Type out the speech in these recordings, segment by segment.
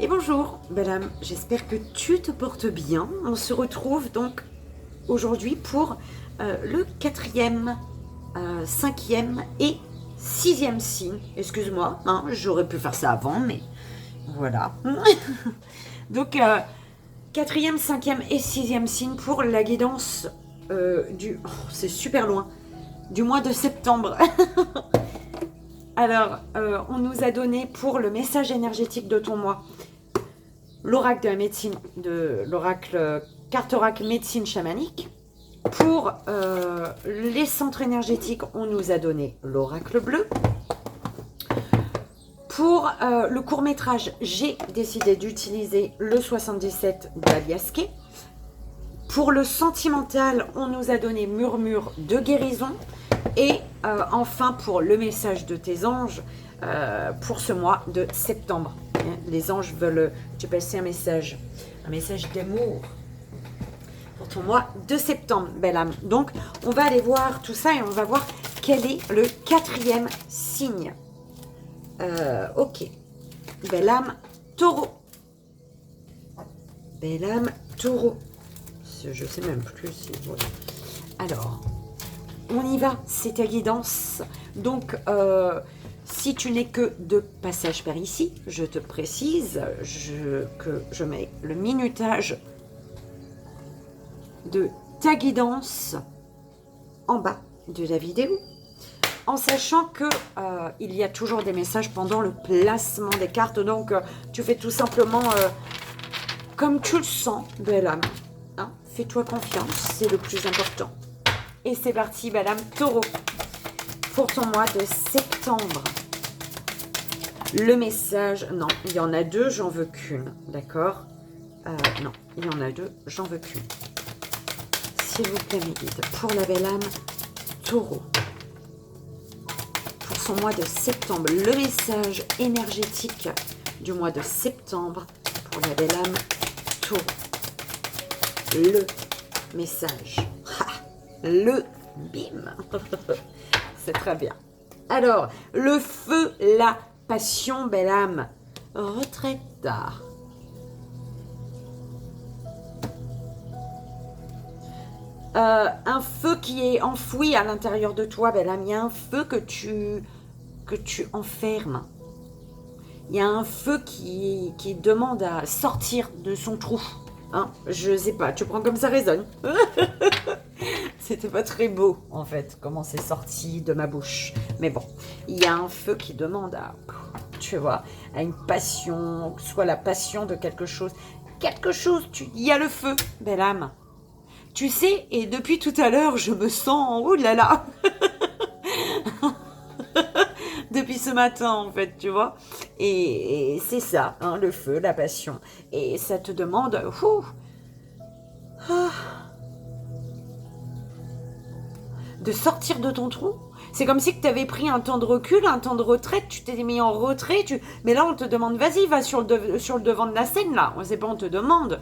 Et bonjour, belle âme, j'espère que tu te portes bien. On se retrouve donc aujourd'hui pour le quatrième, cinquième et sixième signe. Excuse-moi, hein, j'aurais pu faire ça avant, mais voilà. Donc, quatrième, cinquième et sixième signe pour la guidance du... Oh, c'est super loin. Du mois de septembre. Alors, on nous a donné pour le message énergétique de ton mois l'oracle de la médecine, de l'oracle carte oracle médecine chamanique. Pour les centres énergétiques, on nous a donné l'oracle bleu. Pour le court-métrage, j'ai décidé d'utiliser le 77 d'Aliaske. Pour le sentimental, on nous a donné murmure de guérison. Et enfin, pour le message de tes anges, pour ce mois de septembre. Les anges veulent te passer un message d'amour pour ton mois de septembre, belle âme. Donc, on va aller voir tout ça et on va voir quel est le quatrième signe. Ok. Belle âme, taureau. Belle âme, taureau. Je sais même plus si... Voilà. Alors, on y va, c'est ta guidance. Donc, si tu n'es que de passage par ici, je te précise que je mets le minutage de ta guidance en bas de la vidéo, en sachant que il y a toujours des messages pendant le placement des cartes. Donc, tu fais tout simplement comme tu le sens, belle âme. Hein, fais-toi confiance, c'est le plus important. Et c'est parti, belle âme taureau, pour ton mois de septembre. Le message, non, il y en a deux, j'en veux qu'une, d'accord? Non, il y en a deux, j'en veux qu'une. S'il vous plaît, mes guides, pour la belle âme taureau, pour son mois de septembre, le message énergétique du mois de septembre, pour la belle âme taureau. Le message. Le bim. C'est très bien. Alors, le feu, la passion, belle âme. Retraite. Un feu qui est enfoui à l'intérieur de toi, belle âme. Il y a un feu que tu enfermes. Il y a un feu qui demande à sortir de son trou. Hein, je sais pas, tu prends comme ça résonne. C'était pas très beau, en fait, comment c'est sorti de ma bouche. Mais bon, il y a un feu qui demande à, tu vois, à une passion, soit la passion de quelque chose. Quelque chose, il y a le feu, belle âme. Tu sais, et depuis tout à l'heure, je me sens, oh là là. Depuis ce matin, en fait, tu vois. Et c'est ça, hein, le feu, la passion. Et ça te demande, de sortir de ton trou. C'est comme si tu avais pris un temps de recul, un temps de retraite, tu t'es mis en retrait, mais là on te demande, vas-y, va sur le devant de la scène, là. On sait pas, on te demande.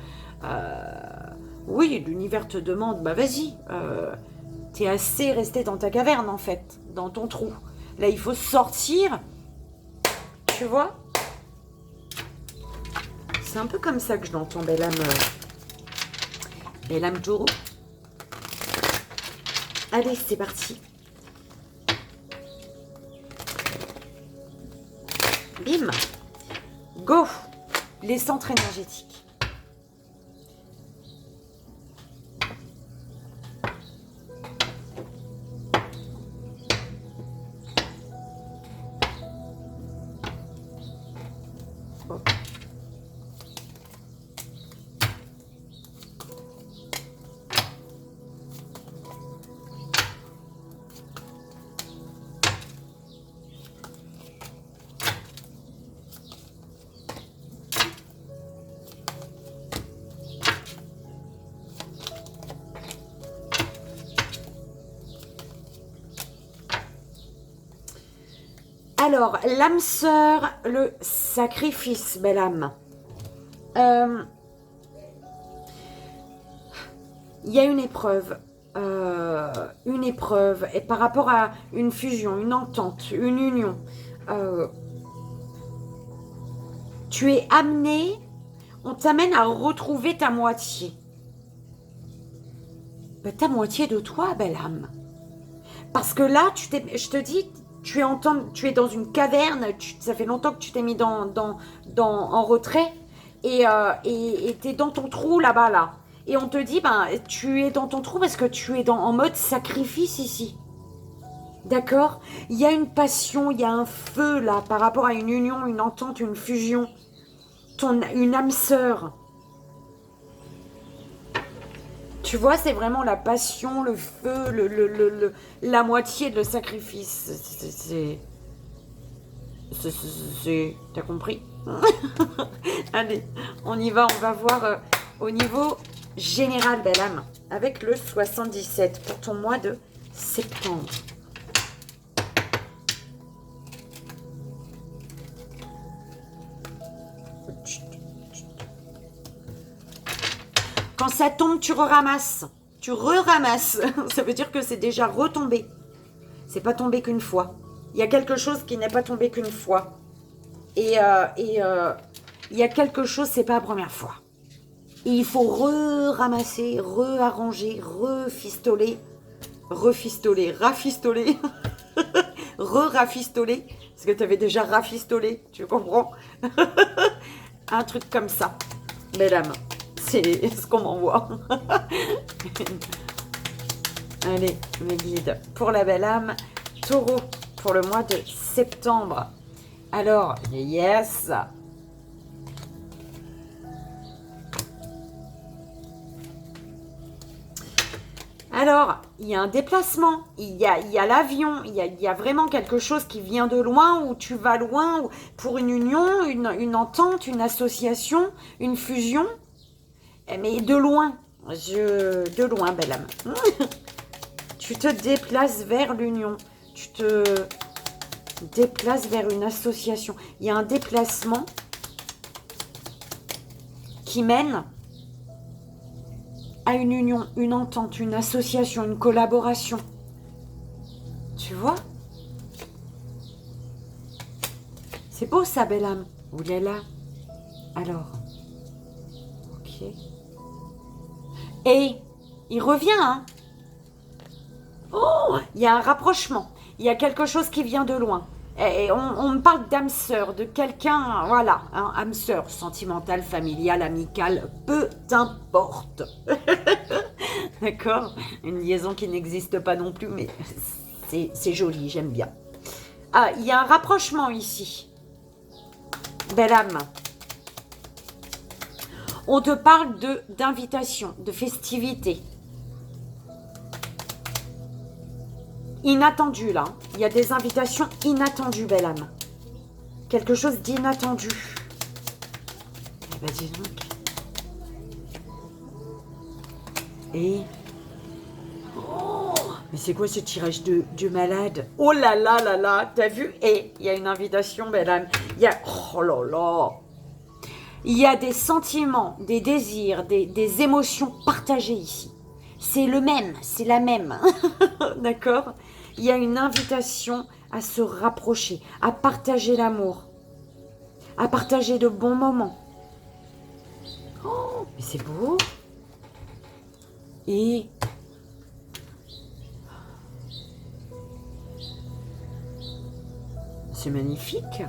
Oui, l'univers te demande, bah vas-y. T'es assez resté dans ta caverne, en fait, dans ton trou. Là, il faut sortir, tu vois. C'est un peu comme ça que je l'entends, belle âme taureau. Allez, c'est parti. Bim. Go. Les centres énergétiques. Hop. Alors, l'âme sœur, le sacrifice, belle âme. Il y a une épreuve, et par rapport à une fusion, une entente, une union. Tu es amené, on t'amène à retrouver ta moitié. Ben, ta moitié de toi, belle âme. Parce que là, je te dis, tu es dans une caverne, ça fait longtemps que tu t'es mis en retrait, et tu es dans ton trou là-bas, là. Et on te dit, ben, tu es dans ton trou parce que tu es en mode sacrifice ici. D'accord? Il y a une passion, il y a un feu là, par rapport à une union, une entente, une fusion. Une âme sœur. Tu vois, c'est vraiment la passion, le feu, la moitié de le sacrifice. T'as compris? Allez, on y va, on va voir au niveau général, belle âme, avec le 77 pour ton mois de septembre. Quand ça tombe, tu re-ramasses. Tu re-ramasses. Ça veut dire que c'est déjà retombé. C'est pas tombé qu'une fois. Il y a quelque chose qui n'est pas tombé qu'une fois. Et il y a quelque chose, c'est pas la première fois. Et il faut re-ramasser, re-arranger, refistoler, rafistoler, re-rafistoler. Parce que tu avais déjà rafistolé, tu comprends? Un truc comme ça, mesdames. C'est ce qu'on m'envoie. Allez, mes guides. Pour la belle âme, taureau, pour le mois de septembre. Alors, yes. Alors, il y a un déplacement, il y a l'avion, il y a vraiment quelque chose qui vient de loin, où tu vas loin, pour une union, une entente, une association, une fusion. Mais de loin, de loin, belle âme. Tu te déplaces vers l'union. Tu te déplaces vers une association. Il y a un déplacement qui mène à une union, une entente, une association, une collaboration. Tu vois? C'est beau ça, belle âme. Oulala. Alors. Ok. Et il revient, hein. Oh, il y a un rapprochement. Il y a quelque chose qui vient de loin. Et on me parle d'âme sœur, de quelqu'un, voilà, hein, âme sœur, sentimentale, familiale, amicale, peu importe. D'accord? Une liaison qui n'existe pas non plus, mais c'est joli, j'aime bien. Ah, il y a un rapprochement ici. Belle âme. On te parle d'invitation, de festivité. Inattendu, là. Il y a des invitations inattendues, belle âme. Quelque chose d'inattendu. Eh ben, dis donc. Et... Oh, mais c'est quoi ce tirage de malade? Oh là là là là, t'as vu? Et il y a une invitation, belle âme. Il y a... Oh là là. Il y a des sentiments, des désirs, des émotions partagées ici. C'est le même, c'est la même. D'accord? Il y a une invitation à se rapprocher, à partager l'amour, à partager de bons moments. Oh, mais c'est beau. Et c'est magnifique.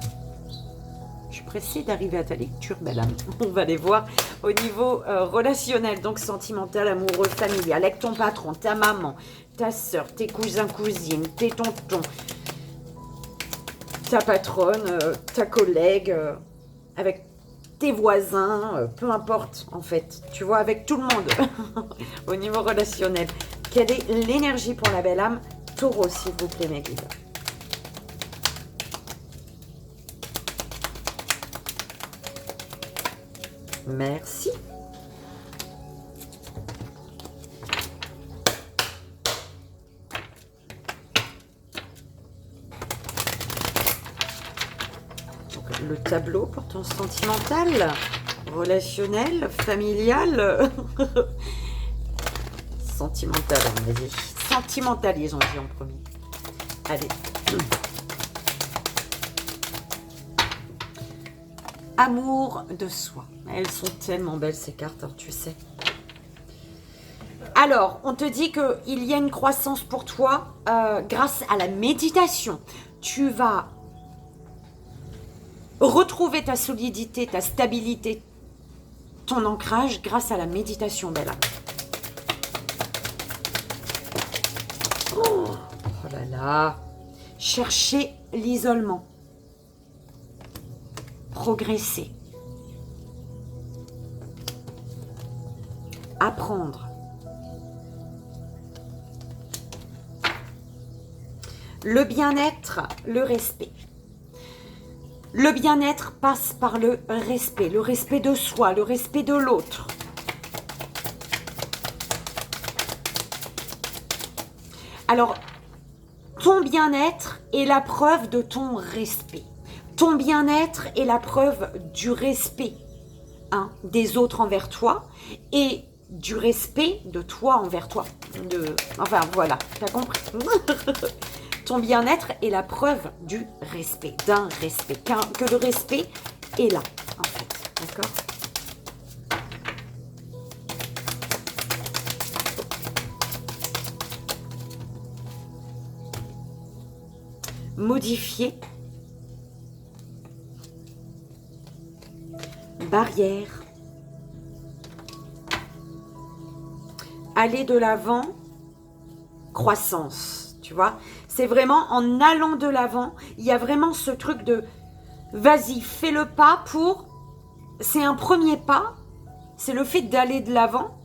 Je suis pressée d'arriver à ta lecture, belle âme. On va les voir au niveau relationnel, donc sentimental, amoureux, familial, avec ton patron, ta maman, ta soeur, tes cousins, cousines, tes tontons, ta patronne, ta collègue, avec tes voisins, peu importe en fait. Tu vois, avec tout le monde au niveau relationnel. Quelle est l'énergie pour la belle âme? Taureau, s'il vous plaît, mes guides. Merci. Donc, le tableau pour ton sentimental, relationnel, familial. Sentimental, on a dit. Sentimental, ils ont dit en premier. Allez. amour de soi. Elles sont tellement belles ces cartes, hein, tu sais. Alors, on te dit qu'il y a une croissance pour toi grâce à la méditation. Tu vas retrouver ta solidité, ta stabilité, ton ancrage grâce à la méditation, belle âme. Oh là là. Chercher l'isolement. Progresser. Apprendre. Le bien-être, le respect. Le bien-être passe par le respect de soi, le respect de l'autre. Alors, ton bien-être est la preuve de ton respect. Ton bien-être est la preuve du respect des autres envers toi et du respect de toi envers toi. Enfin, voilà, t'as compris. Ton bien-être est la preuve du respect, d'un respect, que le respect est là, en fait, d'accord? Modifier, barrière, aller de l'avant, croissance, tu vois? C'est vraiment en allant de l'avant, il y a vraiment ce truc de vas-y, fais le pas pour... C'est un premier pas, c'est le fait d'aller de l'avant,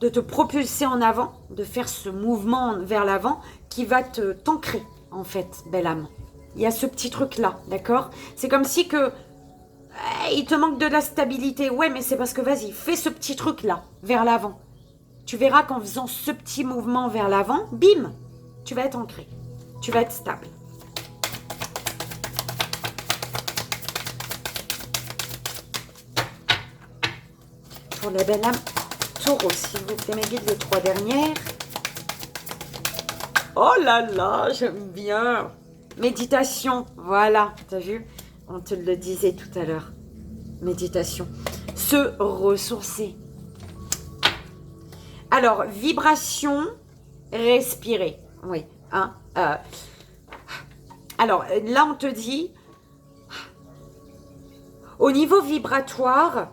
de te propulser en avant, de faire ce mouvement vers l'avant qui va t'ancrer, en fait, belle âme. Il y a ce petit truc-là, d'accord? C'est comme si que... il te manque de la stabilité. Ouais, mais c'est parce que vas-y, fais ce petit truc-là, vers l'avant. Tu verras qu'en faisant ce petit mouvement vers l'avant, bim, tu vas être ancré. Tu vas être stable. Pour la belle âme taureau, s'il vous plaît, mes guides, les 3 dernières. Oh là là, j'aime bien. Méditation, voilà, t'as vu? On te le disait tout à l'heure. Méditation. Se ressourcer. Alors, vibration, respirer. Oui, alors, là, on te dit, au niveau vibratoire,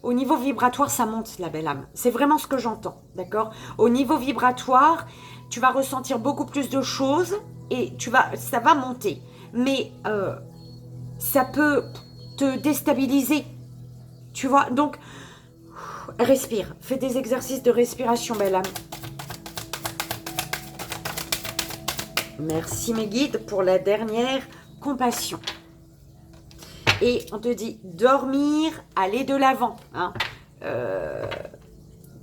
au niveau vibratoire, ça monte, la belle âme. C'est vraiment ce que j'entends, d'accord? Au niveau vibratoire, tu vas ressentir beaucoup plus de choses et ça va monter. Mais ça peut te déstabiliser, tu vois? Donc, respire. Fais des exercices de respiration, belle âme. Merci, mes guides, pour la dernière compassion. Et on te dit dormir, aller de l'avant.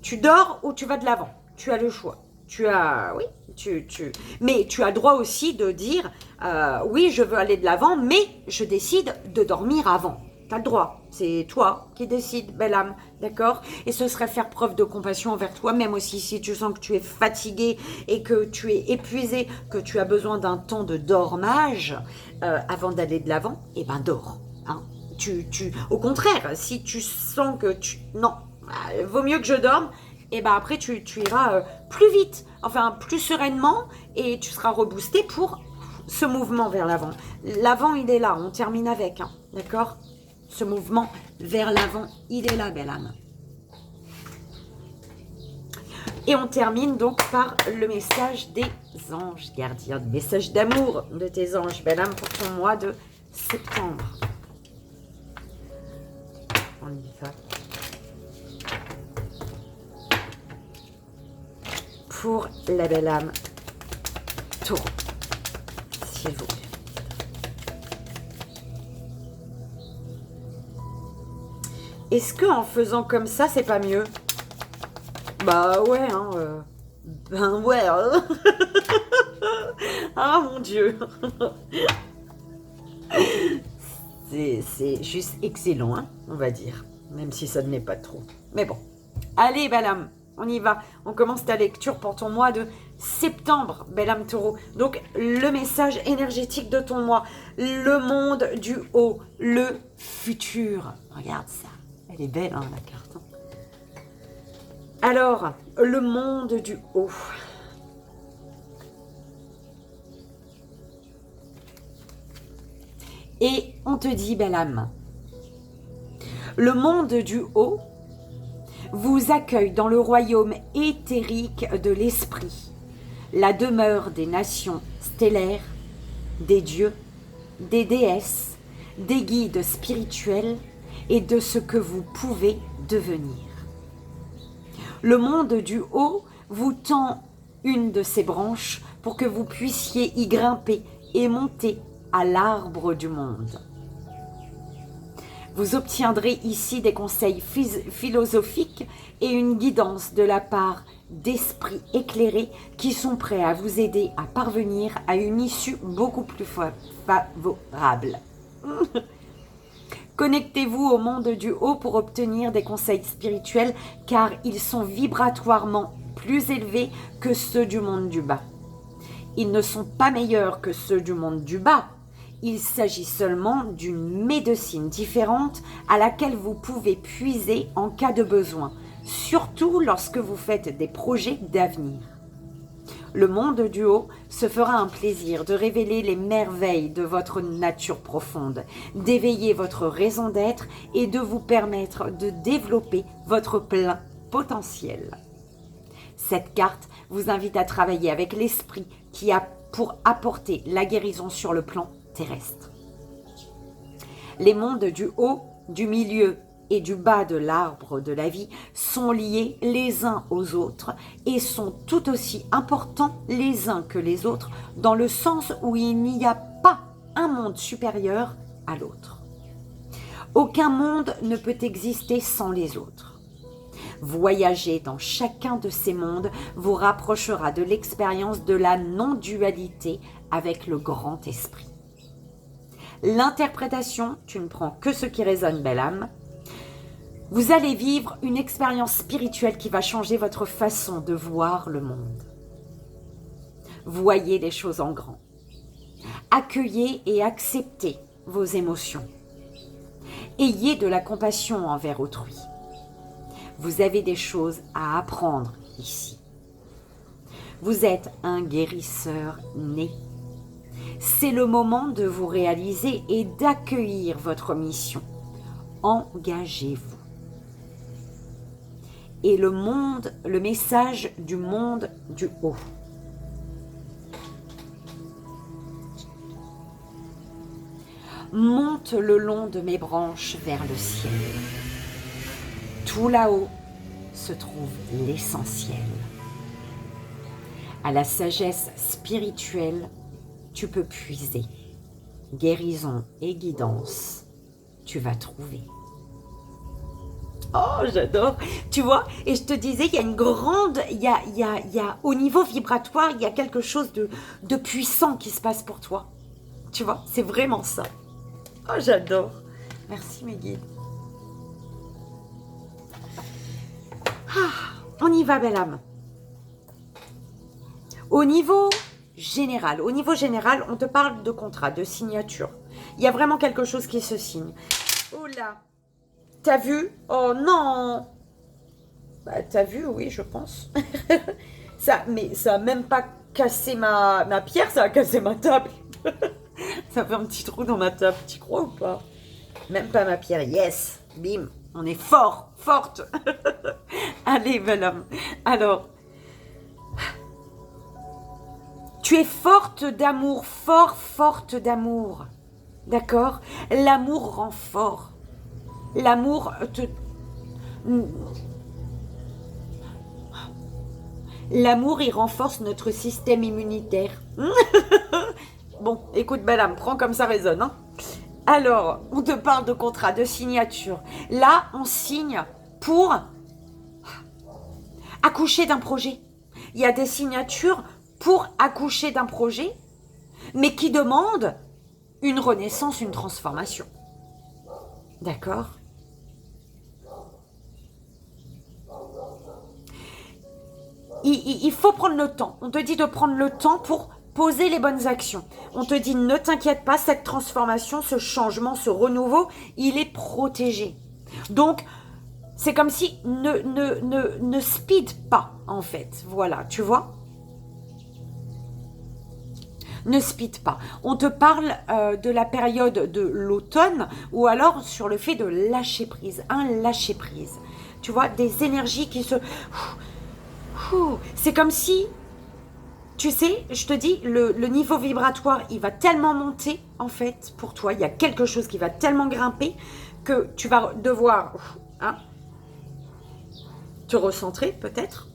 Tu dors ou tu vas de l'avant. Tu as le choix. Mais tu as le droit aussi de dire oui, je veux aller de l'avant, mais je décide de dormir avant. Tu as le droit. C'est toi qui décides, belle âme. D'accord? Et ce serait faire preuve de compassion envers toi, même aussi si tu sens que tu es fatigué et que tu es épuisé, que tu as besoin d'un temps de dormage avant d'aller de l'avant, eh ben dors. Au contraire, si tu sens que non, vaut mieux que je dorme, et ben après tu iras plus vite, enfin plus sereinement, et tu seras reboosté pour ce mouvement vers l'avant. L'avant, il est là, on termine avec, d'accord? Ce mouvement vers l'avant, il est là, belle âme. Et on termine donc par le message des anges gardiens, le message d'amour de tes anges, belle âme, pour ton mois de septembre. On y va. Pour la belle âme taureau, s'il vous plaît. Est-ce que en faisant comme ça, c'est pas mieux? Bah ouais, ben ouais. Ah mon Dieu. C'est juste excellent, on va dire. Même si ça ne l'est pas trop. Mais bon. Allez, belle âme, on y va. On commence ta lecture pour ton mois de septembre, belle âme taureau. Donc, le message énergétique de ton mois, le monde du haut, le futur. Regarde ça, elle est belle, hein, la carte. Alors, le monde du haut. Et on te dit, belle âme, le monde du haut vous accueille dans le royaume éthérique de l'esprit, la demeure des nations stellaires, des dieux, des déesses, des guides spirituels et de ce que vous pouvez devenir. Le monde du haut vous tend une de ses branches pour que vous puissiez y grimper et monter à l'arbre du monde. Vous obtiendrez ici des conseils philosophiques et une guidance de la part d'esprits éclairés qui sont prêts à vous aider à parvenir à une issue beaucoup plus favorable. Connectez-vous au monde du haut pour obtenir des conseils spirituels car ils sont vibratoirement plus élevés que ceux du monde du bas. Ils ne sont pas meilleurs que ceux du monde du bas. Il s'agit seulement d'une médecine différente à laquelle vous pouvez puiser en cas de besoin, surtout lorsque vous faites des projets d'avenir. Le monde du haut se fera un plaisir de révéler les merveilles de votre nature profonde, d'éveiller votre raison d'être et de vous permettre de développer votre plein potentiel. Cette carte vous invite à travailler avec l'esprit qui a pour apporter la guérison sur le plan terrestre. Les mondes du haut, du milieu et du bas de l'arbre de la vie sont liés les uns aux autres et sont tout aussi importants les uns que les autres dans le sens où il n'y a pas un monde supérieur à l'autre. Aucun monde ne peut exister sans les autres. Voyager dans chacun de ces mondes vous rapprochera de l'expérience de la non-dualité avec le grand esprit. L'interprétation, tu ne prends que ce qui résonne, belle âme. Vous allez vivre une expérience spirituelle qui va changer votre façon de voir le monde. Voyez les choses en grand. Accueillez et acceptez vos émotions. Ayez de la compassion envers autrui. Vous avez des choses à apprendre ici. Vous êtes un guérisseur né. C'est le moment de vous réaliser et d'accueillir votre mission. Engagez-vous. Et le message du monde du haut. Monte le long de mes branches vers le ciel. Tout là-haut se trouve l'essentiel. À la sagesse spirituelle, tu peux puiser. Guérison et guidance, tu vas trouver. Oh, j'adore. Tu vois, et je te disais, il y a une grande, il y a au niveau vibratoire, il y a quelque chose de puissant qui se passe pour toi. Tu vois, c'est vraiment ça. Oh, j'adore. Merci mes guides. Ah, on y va, belle âme. Au niveau général, on te parle de contrat, de signature. Il y a vraiment quelque chose qui se signe. Oh là, t'as vu? Oh non. Bah, t'as vu, oui, je pense. Mais ça a même pas cassé ma pierre, ça a cassé ma table. Ça fait un petit trou dans ma table, tu crois ou pas? Même pas ma pierre, yes, bim, on est fort, forte. Allez, bel homme. Alors, tu es forte d'amour, forte d'amour. D'accord? L'amour rend fort. L'amour te... L'amour, il renforce notre système immunitaire. Bon, écoute, belle âme, prends comme ça résonne. Hein. Alors, on te parle de contrat, de signature. Là, on signe pour accoucher d'un projet. Il y a des signatures pour accoucher d'un projet, mais qui demandent une renaissance, une transformation. D'accord ? il faut prendre le temps. On te dit de prendre le temps pour poser les bonnes actions. On te dit ne t'inquiète pas, cette transformation, ce changement, ce renouveau, il est protégé. Donc, c'est comme si ne speed pas, en fait. Voilà, tu vois? Ne speed pas. On te parle de la période de l'automne ou alors sur le fait de lâcher prise. Un lâcher prise. Tu vois, des énergies qui se... C'est comme si, tu sais, je te dis, le niveau vibratoire, il va tellement monter, en fait, pour toi. Il y a quelque chose qui va tellement grimper que tu vas devoir te recentrer, peut-être.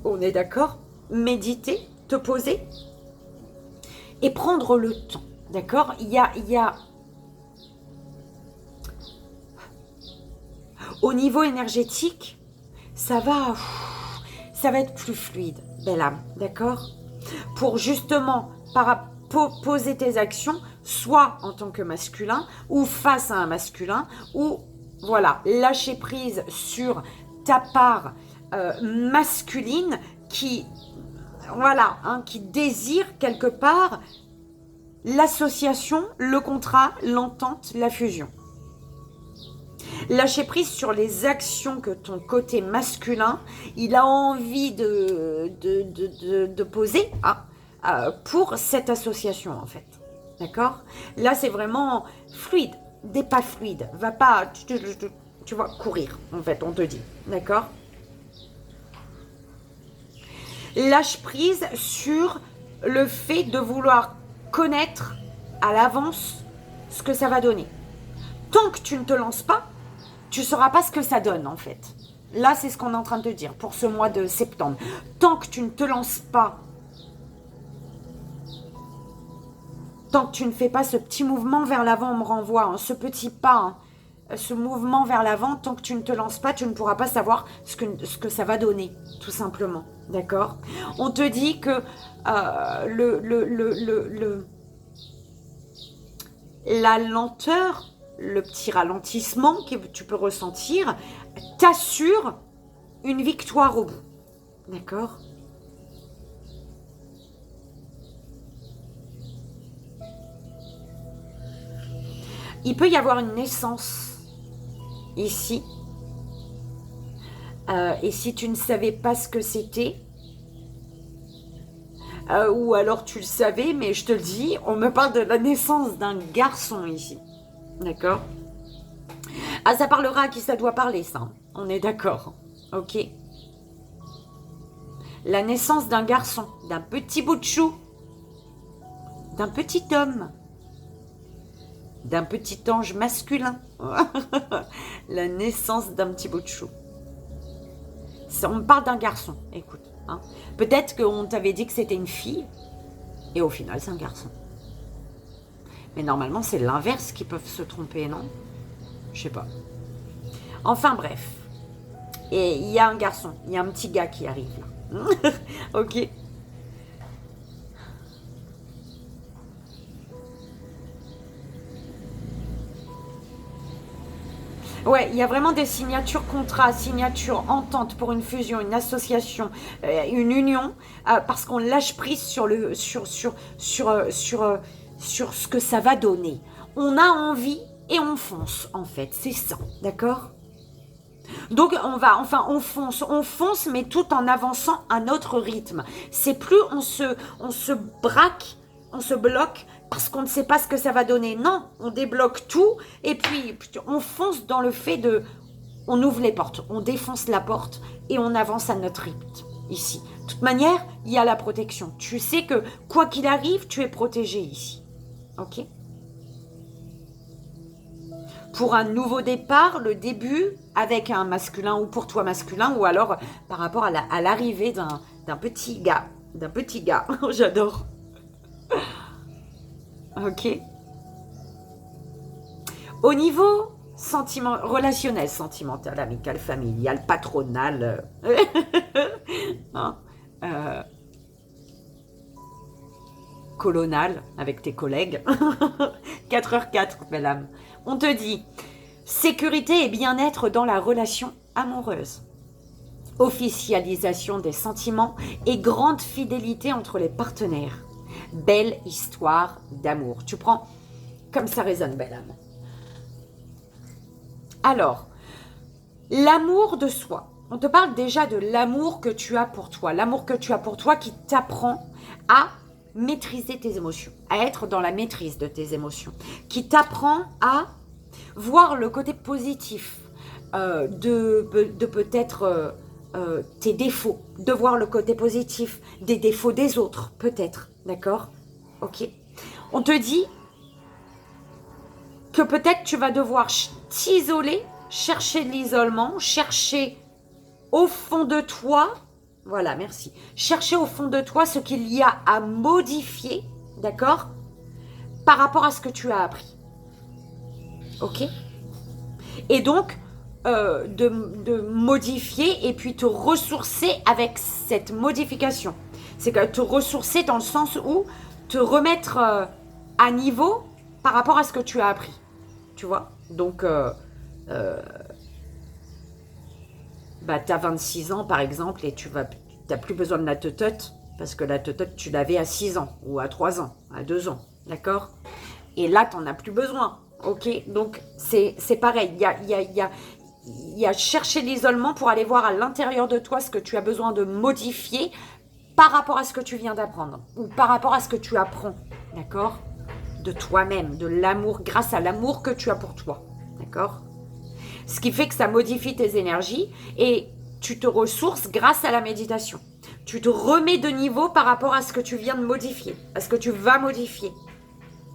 On est d'accord? Méditer, te poser et prendre le temps, d'accord? Il y a... Au niveau énergétique, ça va être plus fluide, belle âme, d'accord? Pour justement poser tes actions, soit en tant que masculin, ou face à un masculin, ou voilà, lâcher prise sur ta part masculine qui, voilà, qui désire quelque part l'association, le contrat, l'entente, la fusion. Lâcher prise sur les actions que ton côté masculin, il a envie de poser pour cette association, en fait. D'accord? Là, c'est vraiment fluide, des pas fluides. Va pas, tu vois, courir, en fait, on te dit. D'accord? Lâche prise sur le fait de vouloir connaître à l'avance ce que ça va donner. Tant que tu ne te lances pas, tu ne sauras pas ce que ça donne, en fait. Là, c'est ce qu'on est en train de te dire pour ce mois de septembre. Tant que tu ne te lances pas, tant que tu ne fais pas ce petit mouvement vers l'avant, on me renvoie, ce petit pas, ce mouvement vers l'avant, tant que tu ne te lances pas, tu ne pourras pas savoir ce que ça va donner, tout simplement. D'accord? On te dit que la lenteur, le petit ralentissement que tu peux ressentir, t'assure une victoire au bout. D'accord? Il peut y avoir une naissance ici. Et si tu ne savais pas ce que c'était, ou alors tu le savais, mais je te le dis, on me parle de la naissance d'un garçon ici. D'accord? Ah, ça parlera à qui ça doit parler, ça. On est d'accord. Ok? La naissance d'un garçon, d'un petit bout de chou, d'un petit homme, d'un petit ange masculin. La naissance d'un petit bout de chou. On me parle d'un garçon, écoute. Hein. Peut-être qu'on t'avait dit que c'était une fille, et au final, c'est un garçon. Mais normalement, c'est l'inverse qui peuvent se tromper, non? Je sais pas. Enfin, bref. Et il y a un garçon, il y a un petit gars qui arrive là. Ok. Ouais, il y a vraiment des signatures contrats, signatures ententes pour une fusion, une association, une union, parce qu'on lâche prise sur ce que ça va donner. On a envie et on fonce, en fait, c'est ça, d'accord? Donc on fonce, mais tout en avançant à notre rythme. C'est plus on se braque, on se bloque parce qu'on ne sait pas ce que ça va donner. Non, on débloque tout et puis on fonce dans le fait de, on ouvre les portes, on défonce la porte et on avance à notre rythme ici. De toute manière, il y a la protection. Tu sais que quoi qu'il arrive, tu es protégé ici. Ok? Pour un nouveau départ, le début avec un masculin ou pour toi masculin ou alors par rapport à l'arrivée d'un petit gars. D'un petit gars, j'adore. Ok. Au niveau relationnel, sentimental, amical, familial, patronal, hein, colonal avec tes collègues. 4h04, belle âme. On te dit sécurité et bien-être dans la relation amoureuse. officialisation des sentiments et grande fidélité entre les partenaires. Belle histoire d'amour. Tu prends comme ça résonne, belle âme. Alors, l'amour de soi. On te parle déjà de l'amour que tu as pour toi. L'amour que tu as pour toi qui t'apprend à maîtriser tes émotions, à être dans la maîtrise de tes émotions, qui t'apprend à voir le côté positif de peut-être tes défauts, de voir le côté positif des défauts des autres, peut-être, d'accord? Ok. On te dit que peut-être tu vas devoir t'isoler, chercher de l'isolement, chercher au fond de toi, voilà, merci, chercher au fond de toi ce qu'il y a à modifier, d'accord, par rapport à ce que tu as appris. Ok? Et donc, de modifier et puis te ressourcer avec cette modification. C'est que te ressourcer dans le sens où te remettre à niveau par rapport à ce que tu as appris. Tu vois? Donc, bah, tu as 26 ans par exemple et tu n'as plus besoin de la teutote parce que la teutote tu l'avais à 6 ans ou à 3 ans, à 2 ans. D'accord? Et là, tu n'en as plus besoin. Ok? Donc, c'est pareil. Il y a chercher l'isolement pour aller voir à l'intérieur de toi ce que tu as besoin de modifier par rapport à ce que tu viens d'apprendre ou par rapport à ce que tu apprends, d'accord? De toi-même, de l'amour, grâce à l'amour que tu as pour toi, d'accord? Ce qui fait que ça modifie tes énergies et tu te ressources grâce à la méditation. Tu te remets de niveau par rapport à ce que tu viens de modifier, à ce que tu vas modifier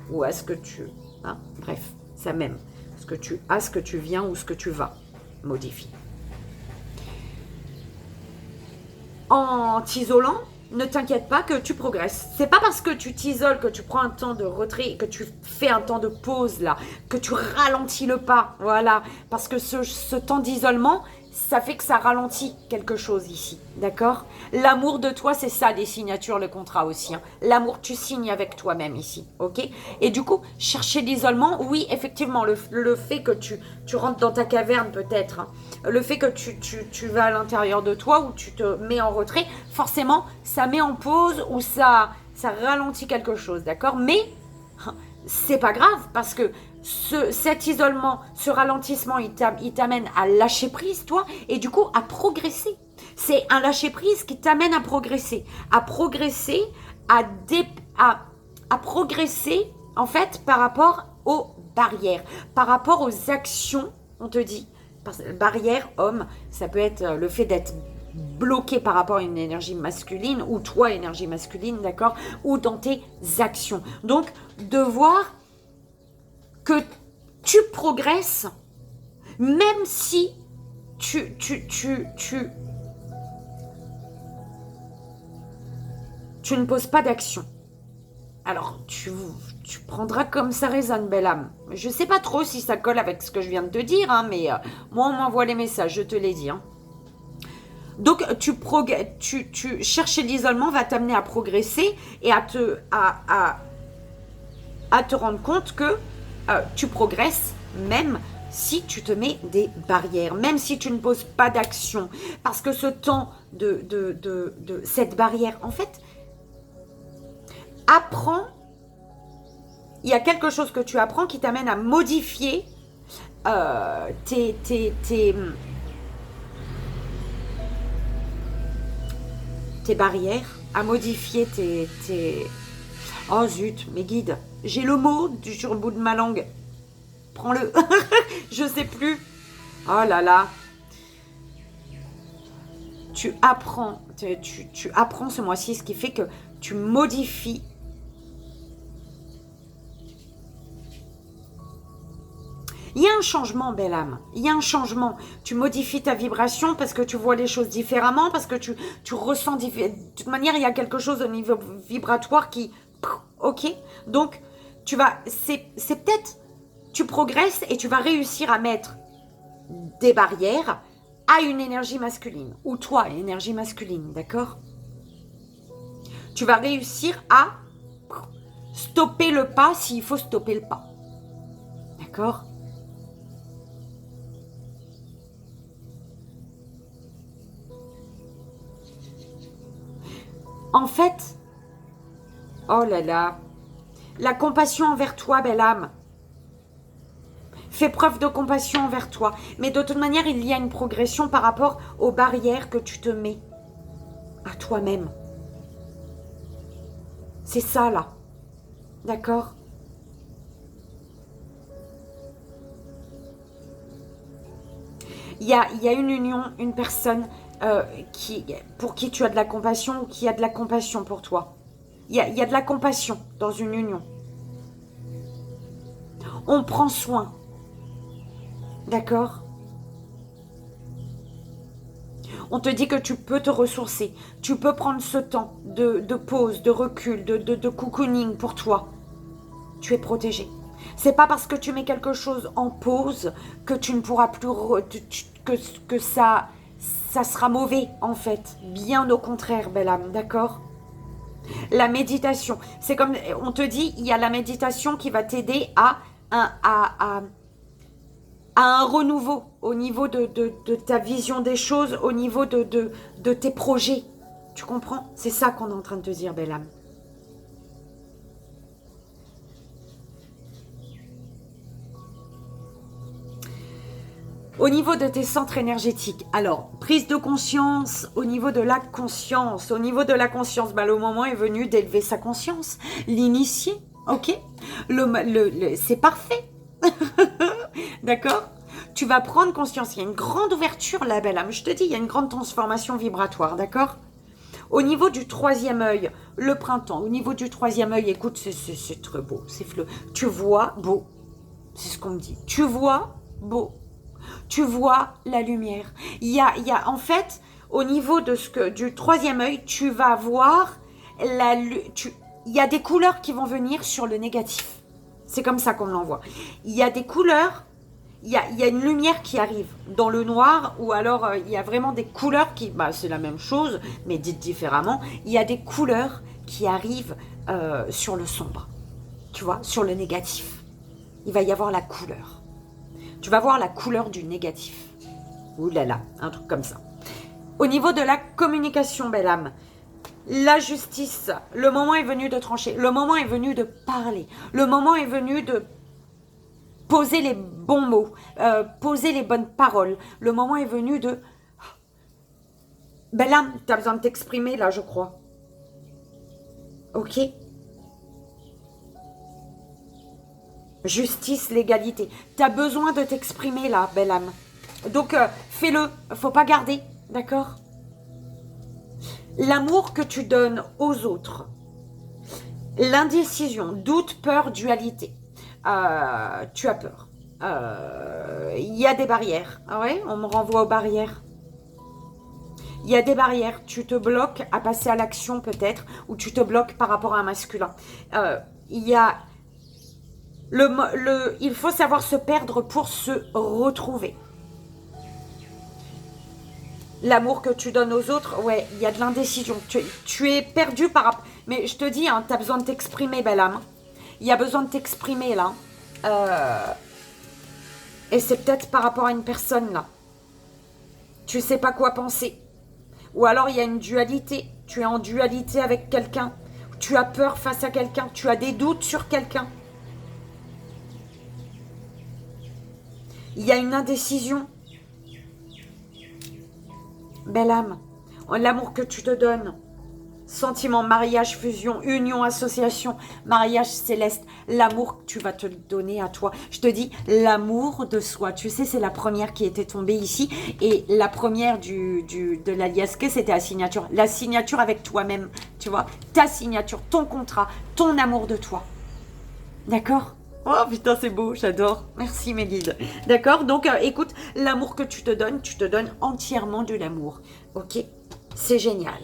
ou à ce que tu... Hein, bref, ça même. Ce que tu as, ce que tu viens ou ce que tu vas modifier. En t'isolant, ne t'inquiète pas que tu progresses. C'est pas parce que tu t'isoles, que tu prends un temps de retrait, que tu fais un temps de pause là, que tu ralentis le pas. Voilà. Parce que ce temps d'isolement, ça fait que ça ralentit quelque chose ici. D'accord? L'amour de toi, c'est ça, les signatures, le contrat aussi. Hein. L'amour, tu signes avec toi-même ici. Ok? Et du coup, chercher l'isolement, oui, effectivement, le fait que tu rentres dans ta caverne peut-être, hein, le fait que tu vas à l'intérieur de toi ou tu te mets en retrait, forcément, ça met en pause ou ça ralentit quelque chose, d'accord? Mais c'est pas grave parce que cet isolement, ce ralentissement, il t'amène à lâcher prise, toi, et du coup à progresser. C'est un lâcher prise qui t'amène à progresser, à progresser en fait par rapport aux barrières, par rapport aux actions, on te dit. Barrière, homme, ça peut être le fait d'être bloqué par rapport à une énergie masculine ou toi, énergie masculine, d'accord, ou dans tes actions. Donc, de voir que tu progresses, même si tu ne poses pas d'action. Alors, tu prendras comme ça résonne, belle âme. Je sais pas trop si ça colle avec ce que je viens de te dire, hein, mais moi, on m'envoie les messages, je te l'ai dit. Hein. Donc, chercher l'isolement va t'amener à progresser et à te rendre compte que tu progresses même si tu te mets des barrières, même si tu ne poses pas d'action. Parce que ce temps de cette barrière, en fait, apprends, il y a quelque chose que tu apprends qui t'amène à modifier tes barrières, à modifier tes... Oh zut, mes guides, j'ai le mot sur le bout de ma langue. Prends-le. Je sais plus. Oh là là. Tu apprends ce mois-ci, ce qui fait que tu modifies. Il y a un changement, belle âme. Il y a un changement. Tu modifies ta vibration parce que tu vois les choses différemment, parce que tu ressens... De toute manière, il y a quelque chose au niveau vibratoire qui... Ok? Donc, c'est peut-être... Tu progresses et tu vas réussir à mettre des barrières à une énergie masculine. Ou toi, énergie masculine, d'accord? Tu vas réussir à stopper le pas s'il faut stopper le pas. D'accord? En fait, oh là là, la compassion envers toi, belle âme. Fais preuve de compassion envers toi. Mais de toute manière, il y a une progression par rapport aux barrières que tu te mets à toi-même. C'est ça, là. D'accord? Il y a une union, une personne pour qui tu as de la compassion ou qui a de la compassion pour toi. Il y a de la compassion dans une union. On prend soin. D'accord? On te dit que tu peux te ressourcer. Tu peux prendre ce temps de pause, de recul, de cocooning pour toi. Tu es protégé. C'est pas parce que tu mets quelque chose en pause que tu ne pourras plus... que ça sera mauvais, en fait. Bien au contraire, belle âme, d'accord? La méditation, c'est comme... On te dit, il y a la méditation qui va t'aider à un renouveau au niveau de ta vision des choses, au niveau de tes projets. Tu comprends? C'est ça qu'on est en train de te dire, belle âme. Au niveau de tes centres énergétiques, alors, prise de conscience, au niveau de la conscience, le moment est venu d'élever sa conscience, l'initier, ok? C'est parfait, d'accord? Tu vas prendre conscience, il y a une grande ouverture, la belle âme, je te dis, il y a une grande transformation vibratoire, d'accord? Au niveau du troisième œil, le printemps, au niveau du troisième œil, écoute, c'est très beau, c'est fleu. Tu vois beau, c'est ce qu'on me dit, tu vois beau. Tu vois la lumière. Il y a en fait, au niveau de du troisième œil, tu vas voir il y a des couleurs qui vont venir sur le négatif. C'est comme ça qu'on l'envoie. Il y a des couleurs, il y a une lumière qui arrive dans le noir, ou alors il y a vraiment des couleurs qui... c'est la même chose, mais dites différemment. Il y a des couleurs qui arrivent sur le sombre. Tu vois, sur le négatif. Il va y avoir la couleur. Tu vas voir la couleur du négatif. Ouh là là, un truc comme ça. Au niveau de la communication, belle âme, la justice, le moment est venu de trancher, le moment est venu de parler, le moment est venu de poser les bons mots, poser les bonnes paroles, le moment est venu de... Belle âme, tu as besoin de t'exprimer là, je crois. Ok? Justice, l'égalité. Tu as besoin de t'exprimer là, belle âme. Donc, fais-le. Faut pas garder. D'accord? L'amour que tu donnes aux autres. L'indécision, doute, peur, dualité. Tu as peur. Il y a des barrières. Ah ouais? On me renvoie aux barrières. Il y a des barrières. Tu te bloques à passer à l'action peut-être. Ou tu te bloques par rapport à un masculin. Il y a... il faut savoir se perdre pour se retrouver. L'amour que tu donnes aux autres, ouais, il y a de l'indécision. Tu es perdu par rapport... Mais je te dis, hein, tu as besoin de t'exprimer, belle âme. Il y a besoin de t'exprimer, là. Et c'est peut-être par rapport à une personne, là. Tu sais pas quoi penser. Ou alors, il y a une dualité. Tu es en dualité avec quelqu'un. Tu as peur face à quelqu'un. Tu as des doutes sur quelqu'un. Il y a une indécision. Belle âme, l'amour que tu te donnes, sentiment, mariage, fusion, union, association, mariage céleste, l'amour que tu vas te donner à toi. Je te dis, l'amour de soi. Tu sais, c'est la première qui était tombée ici. Et la première de l'alias, c'était la signature. La signature avec toi-même, tu vois. Ta signature, ton contrat, ton amour de toi. D'accord ? Oh putain, c'est beau, j'adore. Merci mes guides. D'accord? Donc, écoute, l'amour que tu te donnes entièrement de l'amour. Ok? C'est génial.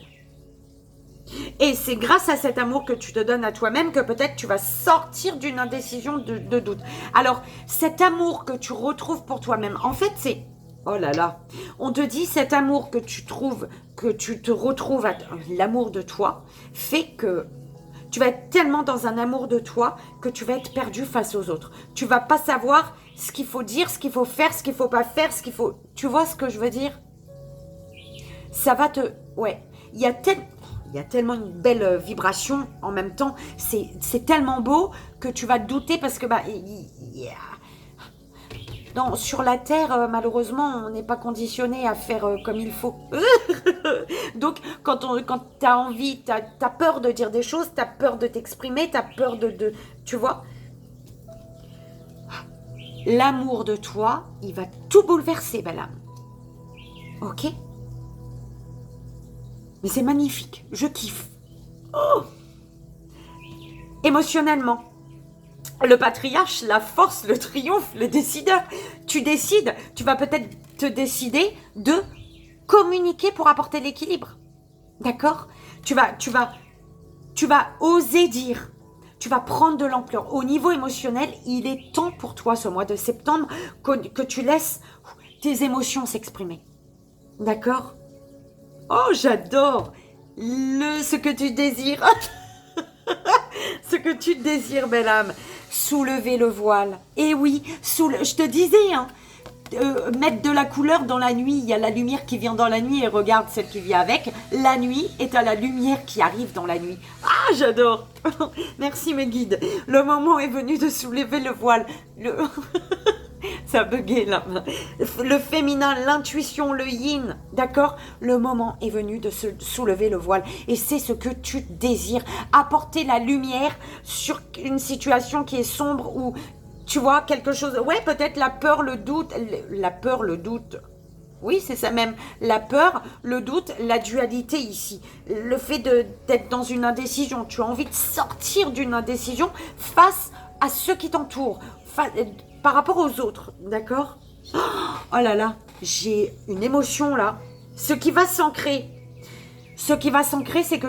Et c'est grâce à cet amour que tu te donnes à toi-même que peut-être tu vas sortir d'une indécision de doute. Alors, cet amour que tu retrouves pour toi-même, en fait, c'est... Oh là là. On te dit, cet amour que tu trouves, que tu te retrouves, l'amour de toi, fait que... Tu vas être tellement dans un amour de toi que tu vas être perdu face aux autres. Tu vas pas savoir ce qu'il faut dire, ce qu'il faut faire, ce qu'il faut pas faire, ce qu'il faut... Tu vois ce que je veux dire? Ça va te... Ouais. Il y a il y a tellement une belle vibration en même temps. C'est tellement beau que tu vas te douter parce que non, sur la Terre, malheureusement, on n'est pas conditionné à faire comme il faut. Donc, quand tu as envie, tu as peur de dire des choses, tu as peur de t'exprimer, tu as peur tu vois, l'amour de toi, il va tout bouleverser, belle âme. Ok? Mais c'est magnifique, je kiffe. Oh, émotionnellement. Le patriarche, la force, le triomphe, le décideur. Tu décides, tu vas peut-être te décider de communiquer pour apporter l'équilibre. D'accord ? Tu vas oser dire. Tu vas prendre de l'ampleur. Au niveau émotionnel, il est temps pour toi, ce mois de septembre, que tu laisses tes émotions s'exprimer. D'accord ? Oh, j'adore ce que tu désires. Ce que tu désires, belle âme. Soulever le voile. Et oui, je te disais, hein, mettre de la couleur dans la nuit. Il y a la lumière qui vient dans la nuit et regarde celle qui vient avec. La nuit est à la lumière qui arrive dans la nuit. Ah, j'adore. Merci mes guides. Le moment est venu de soulever le voile. Ça a bugué là. Le féminin, l'intuition, le yin, d'accord? Le moment est venu de se soulever le voile. Et c'est ce que tu désires. Apporter la lumière sur une situation qui est sombre ou, tu vois, quelque chose. Ouais, peut-être la peur, le doute. La peur, le doute. Oui, c'est ça même. La peur, le doute, la dualité ici. Le fait d'être dans une indécision. Tu as envie de sortir d'une indécision face à ceux qui t'entourent. Par rapport aux autres, d'accord? Oh là là, j'ai une émotion là. Ce qui va s'ancrer, c'est que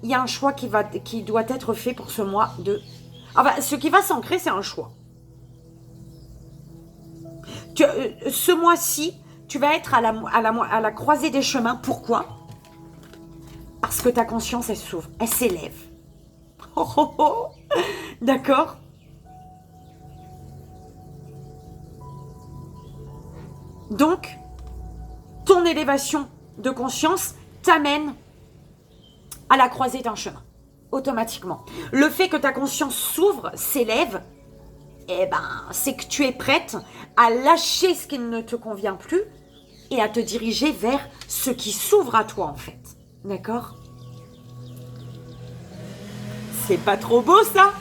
il y a un choix qui doit être fait pour ce mois de... Enfin, ce qui va s'ancrer, c'est un choix. Ce mois-ci, tu vas être à la croisée des chemins. Pourquoi? Parce que ta conscience, elle s'ouvre, elle s'élève. Oh, oh, oh. D'accord? Donc, ton élévation de conscience t'amène à la croisée d'un chemin, automatiquement. Le fait que ta conscience s'ouvre, s'élève, eh ben, c'est que tu es prête à lâcher ce qui ne te convient plus et à te diriger vers ce qui s'ouvre à toi, en fait. D'accord? C'est pas trop beau, ça?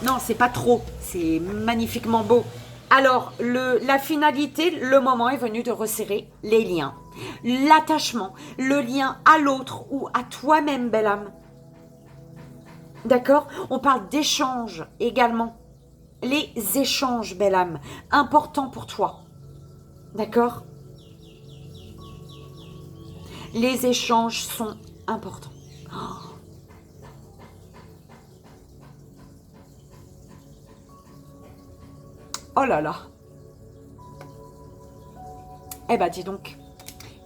Non, c'est pas trop. C'est magnifiquement beau. Alors, la finalité, le moment est venu de resserrer les liens. L'attachement, le lien à l'autre ou à toi-même, belle âme. D'accord? On parle d'échanges également. Les échanges, belle âme, importants pour toi. D'accord? Les échanges sont importants. Oh là là. Eh ben, dis donc,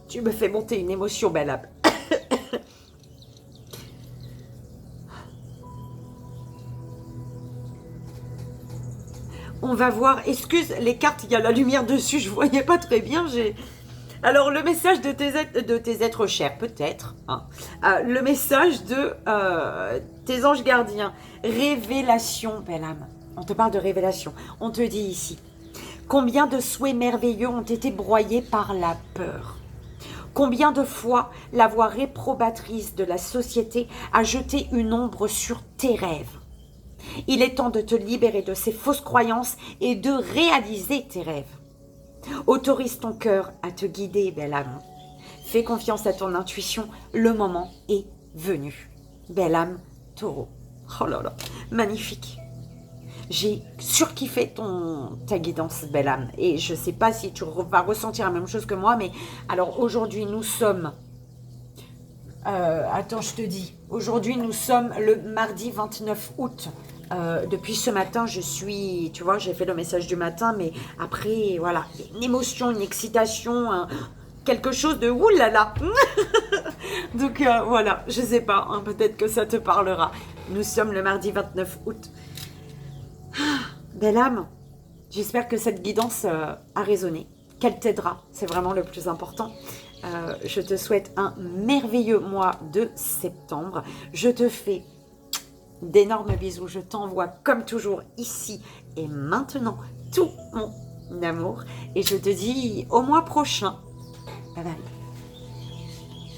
tu me fais monter une émotion, belle âme. On va voir. Excuse, les cartes, il y a la lumière dessus, je voyais pas très bien. Alors, le message de tes êtres chers, peut-être. Hein. Le message de tes anges gardiens. Révélation, belle âme. On te parle de révélation. On te dit ici. Combien de souhaits merveilleux ont été broyés par la peur? Combien de fois la voix réprobatrice de la société a jeté une ombre sur tes rêves? Il est temps de te libérer de ces fausses croyances et de réaliser tes rêves. Autorise ton cœur à te guider, belle âme. Fais confiance à ton intuition, le moment est venu. Belle âme, taureau. Oh là là, magnifique. J'ai surkiffé ta guidance, belle âme. Et je ne sais pas si tu vas ressentir la même chose que moi, mais alors aujourd'hui, nous sommes... attends, je te dis. Aujourd'hui, nous sommes le mardi 29 août. Depuis ce matin, tu vois, j'ai fait le message du matin, mais après, voilà, une émotion, une excitation, quelque chose de oulala. Donc voilà, je sais pas, hein, peut-être que ça te parlera. Nous sommes le mardi 29 août. Belle âme, j'espère que cette guidance a résonné, qu'elle t'aidera, c'est vraiment le plus important. Je te souhaite un merveilleux mois de septembre. Je te fais d'énormes bisous. Je t'envoie comme toujours ici et maintenant tout mon amour. Et je te dis au mois prochain. Bye bye.